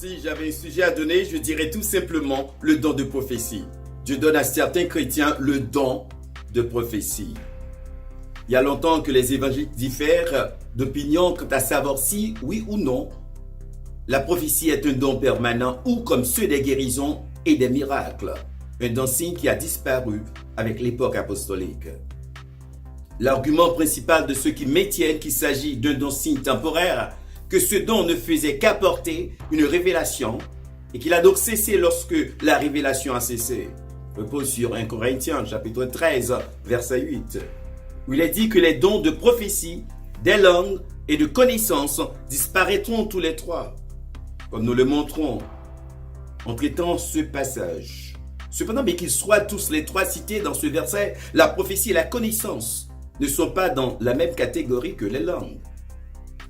Si j'avais un sujet à donner, je dirais tout simplement le don de prophétie. Dieu donne à certains chrétiens le don de prophétie. Il y a longtemps que les évangéliques diffèrent d'opinion quant à savoir si, oui ou non, la prophétie est un don permanent ou comme ceux des guérisons et des miracles, un don signe qui a disparu avec l'époque apostolique. L'argument principal de ceux qui maintiennent qu'il s'agit d'un don signe temporaire, que ce don ne faisait qu'apporter une révélation et qu'il a donc cessé lorsque la révélation a cessé, repose sur 1 Corinthiens chapitre 13, verset 8, où il est dit que les dons de prophétie, des langues et de connaissances disparaîtront tous les trois, comme nous le montrons en traitant ce passage. Cependant, bien qu'ils soient tous les trois cités dans ce verset, la prophétie et la connaissance ne sont pas dans la même catégorie que les langues.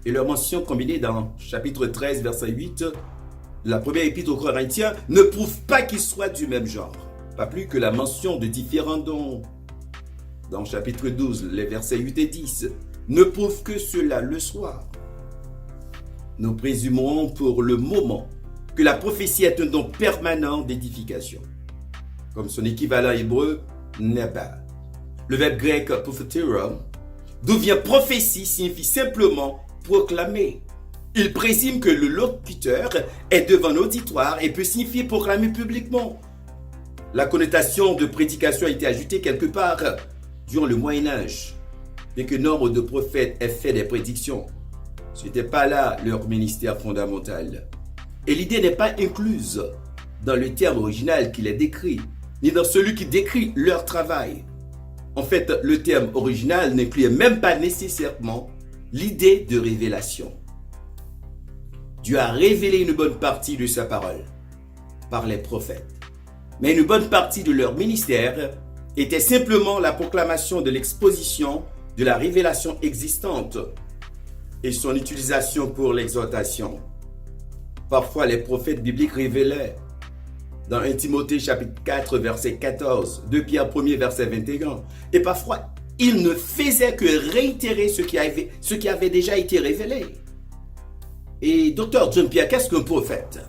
Et leur mention combinée dans chapitre 13, verset 8, la première épître aux Corinthiens, ne prouve pas qu'ils soient du même genre. Pas plus que la mention de différents dons dans chapitre 12, les versets 8 et 10, ne prouve que cela le soit. Nous présumerons pour le moment que la prophétie est un don permanent d'édification, comme son équivalent hébreu, neba. Le verbe grec prophétera, d'où vient prophétie, signifie simplement proclamer. Il présume que le locuteur est devant l'auditoire et peut signifier proclamer publiquement. La connotation de prédication a été ajoutée quelque part durant le Moyen-Âge, bien que nombre de prophètes aient fait des prédictions. Ce n'était pas là leur ministère fondamental. Et l'idée n'est pas incluse dans le terme original qui les décrit, ni dans celui qui décrit leur travail. En fait, le terme original n'incluait même pas nécessairement l'idée de révélation. Dieu a révélé une bonne partie de sa parole par les prophètes. Mais une bonne partie de leur ministère était simplement la proclamation de l'exposition de la révélation existante et son utilisation pour l'exhortation. Parfois, les prophètes bibliques révélaient dans 1 Timothée chapitre 4, verset 14, 2 Pierre 1er, verset 21. Et parfois, ils ne faisaient que réitérer ce qui avait déjà été révélé. Et Dr. John Pierre, qu'est-ce qu'un prophète?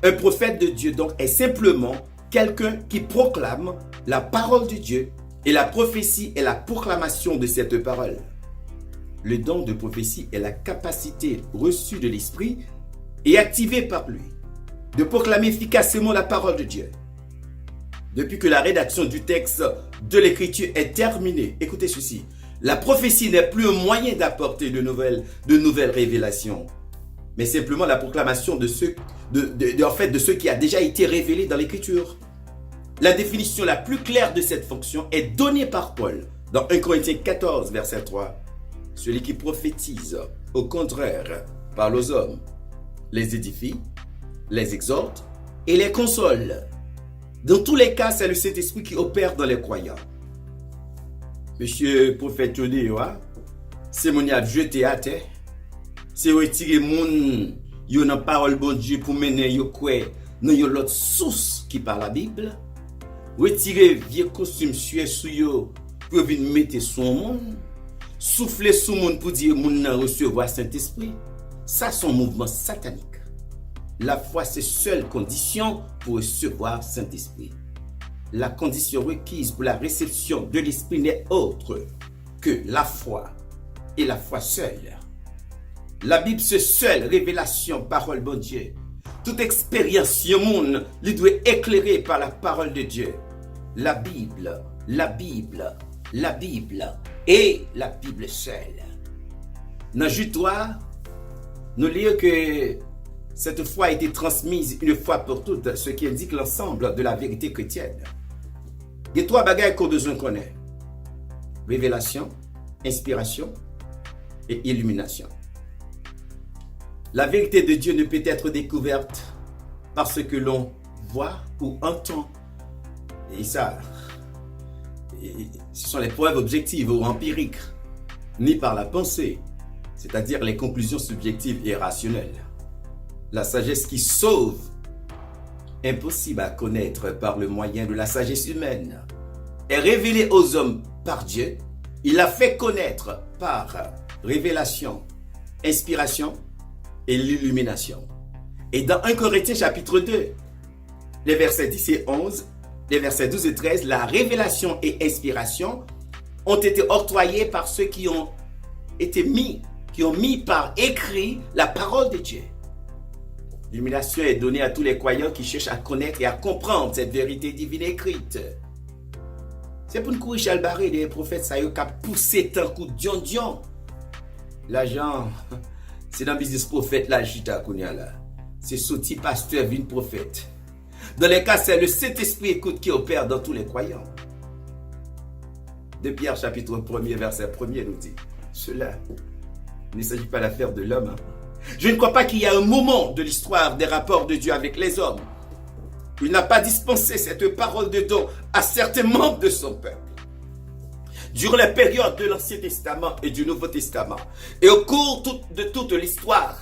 Un prophète de Dieu, donc, est simplement quelqu'un qui proclame la parole de Dieu, et la prophétie est la proclamation de cette parole. Le don de prophétie est la capacité reçue de l'Esprit et activée par lui de proclamer efficacement la parole de Dieu. Depuis que la rédaction du texte de l'Écriture est terminée, écoutez ceci, la prophétie n'est plus un moyen d'apporter de nouvelles révélations, mais simplement la proclamation de ce qui a déjà été révélé dans l'Écriture. La définition la plus claire de cette fonction est donnée par Paul dans 1 Corinthiens 14, verset 3. Celui qui prophétise, au contraire, parle aux hommes, les édifie, les exhorte et les console. Dans tous les cas, c'est le Saint-Esprit qui opère dans les croyants. Monsieur prophète Tony, c'est mon jeté à terre. C'est retirer mon yo nan parole bon Dieu pour mener yo quoi dans yo l'autre source qui par la Bible. Retirer vieux costume sué sou yo pour venir mettre son monde. Souffler sous monde pour dire moun nan recevoir Saint-Esprit. Ça son mouvement satanique. La foi, c'est seule condition pour recevoir Saint-Esprit. La condition requise pour la réception de l'Esprit n'est autre que la foi, et la foi seule. La Bible, c'est seule révélation, parole bon Dieu. Toute expérience du monde, lui doit éclairer par la parole de Dieu. La Bible, la Bible, la Bible et la Bible seule. Dans Jude 3, nous lisons que cette foi a été transmise une fois pour toutes, ce qui indique l'ensemble de la vérité chrétienne. Il y a trois bagages qu'on a besoin de connaître. Révélation, inspiration et illumination. La vérité de Dieu ne peut être découverte par ce que l'on voit ou entend. Et ça, ce sont les preuves objectives ou empiriques, ni par la pensée, c'est-à-dire les conclusions subjectives et rationnelles. La sagesse qui sauve, impossible à connaître par le moyen de la sagesse humaine, est révélée aux hommes par Dieu. Il l'a fait connaître par révélation, inspiration et l'illumination. Et dans 1 Corinthiens chapitre 2, les versets 10 et 11, les versets 12 et 13, la révélation et inspiration ont été octroyés par ceux qui ont mis par écrit la parole de Dieu. L'illumination est donnée à tous les croyants qui cherchent à connaître et à comprendre cette vérité divine écrite. C'est pour nous courir chalbaré des prophètes ça y est, qui a poussé tant coup dion. L'argent, c'est dans le business prophète là, jita kounya là. C'est sorti pasteur vin prophète. Dans les cas, c'est le Saint-Esprit écoute qui opère dans tous les croyants. De Pierre chapitre 1er, verset 1er nous dit, cela ne s'agit pas d'affaire de l'homme. Je ne crois pas qu'il y a un moment de l'histoire des rapports de Dieu avec les hommes. Il n'a pas dispensé cette parole de don à certains membres de son peuple. Durant la période de l'Ancien Testament et du Nouveau Testament, et au cours de toute l'histoire,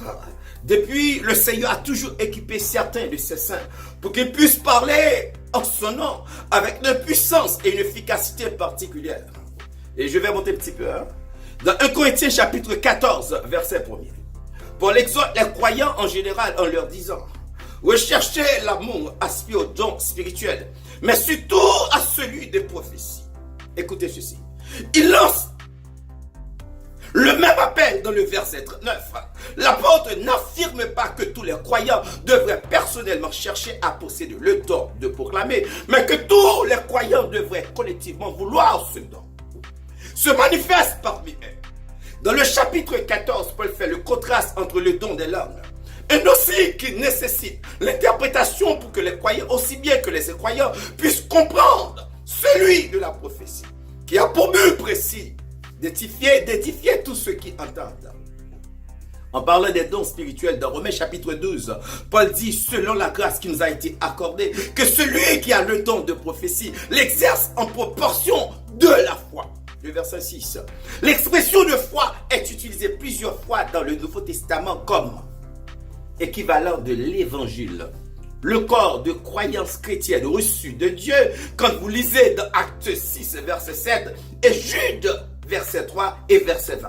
depuis, le Seigneur a toujours équipé certains de ses saints pour qu'ils puissent parler en son nom avec une puissance et une efficacité particulière. Et je vais monter un petit peu. Dans 1 Corinthiens chapitre 14, verset 1er. Paul exhorte les croyants en général en leur disant, recherchez l'amour, aspirez au don spirituel, mais surtout à celui des prophéties. Écoutez ceci. Il lance le même appel dans le verset 39. L'apôtre n'affirme pas que tous les croyants devraient personnellement chercher à posséder le don de proclamer, mais que tous les croyants devraient collectivement vouloir ce don. Se manifeste parmi eux. Dans le chapitre 14, Paul fait le contraste entre le don des langues, et aussi qui nécessite l'interprétation pour que les croyants, aussi bien que les incroyants, puissent comprendre celui de la prophétie, qui a pour but précis d'édifier tous ceux qui entendent. En parlant des dons spirituels dans Romains chapitre 12, Paul dit, selon la grâce qui nous a été accordée, que celui qui a le don de prophétie l'exerce en proportion de la foi. Le verset 6. L'expression de foi est utilisée plusieurs fois dans le Nouveau Testament comme équivalent de l'évangile, le corps de croyance chrétienne reçue de Dieu, quand vous lisez dans Actes 6, verset 7, et Jude, verset 3 et verset 20.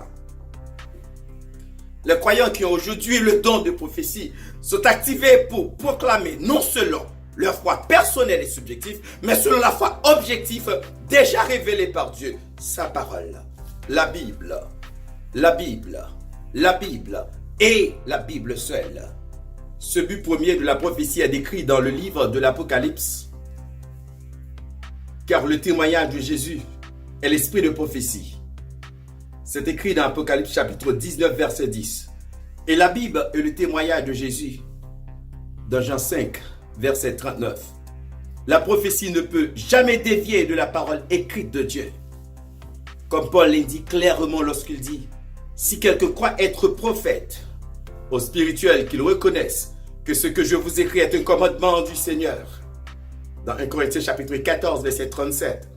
Les croyants qui ont aujourd'hui le don de prophétie sont activés pour proclamer non selon leur foi personnelle et subjective, mais selon la foi objective déjà révélée par Dieu, sa parole, la Bible, la Bible, la Bible et la Bible seule. Ce but premier de la prophétie est décrit dans le livre de l'Apocalypse, car le témoignage de Jésus est l'esprit de prophétie. C'est écrit dans Apocalypse chapitre 19, verset 10. Et la Bible est le témoignage de Jésus dans Jean 5, verset 39. La prophétie ne peut jamais dévier de la parole écrite de Dieu. Comme Paul l'indique clairement lorsqu'il dit, si quelqu'un croit être prophète, aux spirituels qu'ils reconnaissent que ce que je vous écris est un commandement du Seigneur. Dans 1 Corinthiens chapitre 14, verset 37.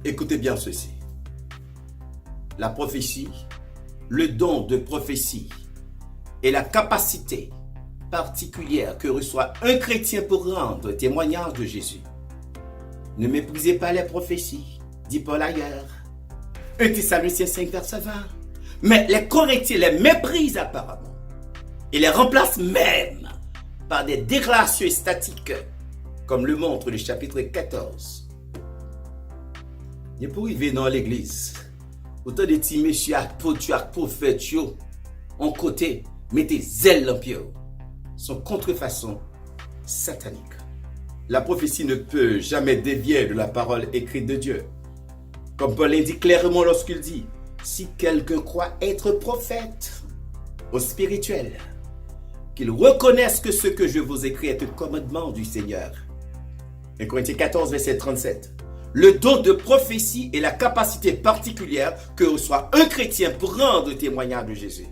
Écoutez bien ceci. La prophétie, le don de prophétie est la capacité particulière que reçoit un chrétien pour rendre témoignage de Jésus. Ne méprisez pas les prophéties, dit Paul ailleurs. 1 Thessaloniciens 5, verset 20. Mais les Corinthiens les méprisent apparemment et les remplacent même par des déclarations statiques, comme le montre le chapitre 14. Et pour arriver dans l'église, autant de petits messieurs à prophètes, en côté, mettez zèle en pied, sont contrefaçon satanique. La prophétie ne peut jamais dévier de la parole écrite de Dieu. Comme Paul l'indique clairement lorsqu'il dit, si quelqu'un croit être prophète au spirituel, qu'il reconnaisse que ce que je vous écris est un commandement du Seigneur. 1 Corinthiens 14, verset 37. Le don de prophétie est la capacité particulière que reçoit un chrétien pour rendre témoignage de Jésus.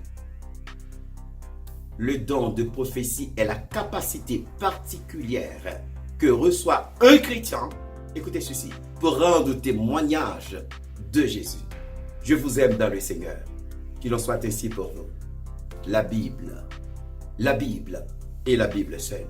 Le don de prophétie est la capacité particulière que reçoit un chrétien, écoutez ceci, pour rendre témoignage de Jésus. Je vous aime dans le Seigneur. Qu'il en soit ainsi pour vous. La Bible et la Bible seule.